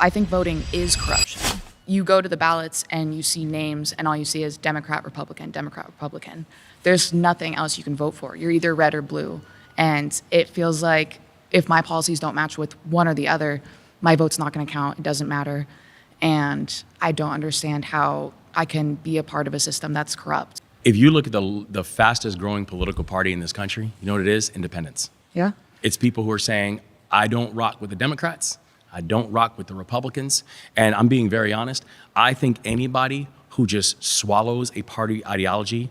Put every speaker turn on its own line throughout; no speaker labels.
I think voting is corruption. You go to the ballots and you see names and all you see is Democrat, Republican, Democrat, Republican. There's nothing else you can vote for. You're either red or blue. And it feels like if my policies don't match with one or the other, my vote's not going to count. It doesn't matter. And I don't understand how I can be a part of a system that's corrupt.
If you look at the fastest growing political party in this country, you know what it is? Independents.
Yeah.
It's people who are saying, I don't rock with the Democrats. I don't rock with the Republicans. And I'm being very honest. I think anybody who just swallows a party ideology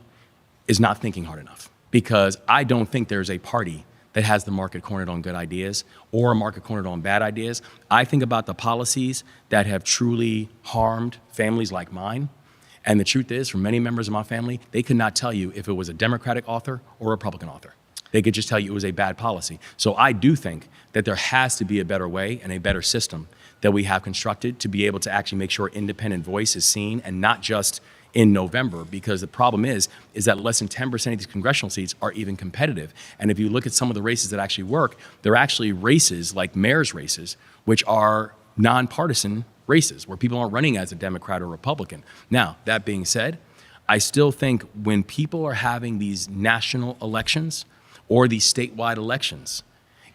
is not thinking hard enough, because I don't think there's a party that has the market cornered on good ideas or a market cornered on bad ideas. I think about the policies that have truly harmed families like mine. And the truth is, for many members of my family, they could not tell you if it was a Democratic author or a Republican author. They could just tell you it was a bad policy. So I do think that there has to be a better way and a better system that we have constructed to be able to actually make sure independent voice is seen, and not just in November, because the problem is that less than 10% of these congressional seats are even competitive. And if you look at some of the races that actually work, they're actually races like mayor's races, which are nonpartisan races where people aren't running as a Democrat or Republican. Now, that being said, I still think when people are having these national elections or these statewide elections,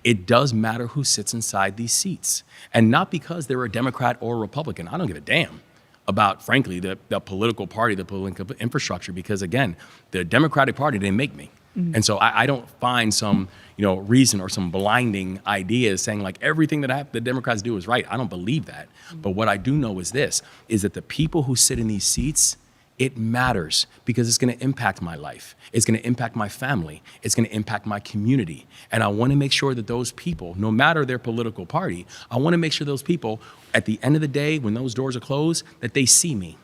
it does matter who sits inside these seats. And not because they're a Democrat or a Republican. I don't give a damn about, frankly, the political party, the political infrastructure, because again, the Democratic Party didn't make me. Mm-hmm. And so I don't find some reason or some blinding ideas saying like everything that the Democrats do is right. I don't believe that. Mm-hmm. But what I do know is this, is that the people who sit in these seats, it matters, because it's going to impact my life. It's going to impact my family. It's going to impact my community. And I want to make sure that those people, no matter their political party, I want to make sure those people, at the end of the day, when those doors are closed, that they see me.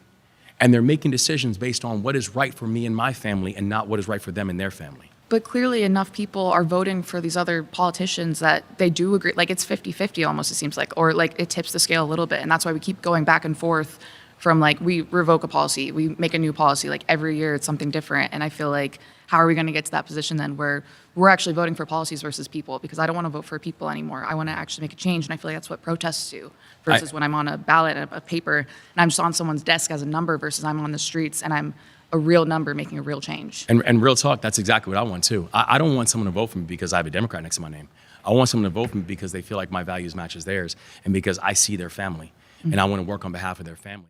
And they're making decisions based on what is right for me and my family, and not what is right for them and their family.
But clearly enough people are voting for these other politicians that they do agree, like it's 50-50 almost, it seems like, or like it tips the scale a little bit. And that's why we keep going back and forth from like, we revoke a policy, we make a new policy, like every year it's something different. And I feel like, how are we going to get to that position then where we're actually voting for policies versus people? Because I don't want to vote for people anymore. I want to actually make a change. And I feel like that's what protests do versus when I'm on a ballot and a paper and I'm just on someone's desk as a number versus I'm on the streets and I'm a real number making a real change.
And real talk, that's exactly what I want too. I don't want someone to vote for me because I have a Democrat next to my name. I want someone to vote for me because they feel like my values matches theirs and because I see their family and I want to work on behalf of their family.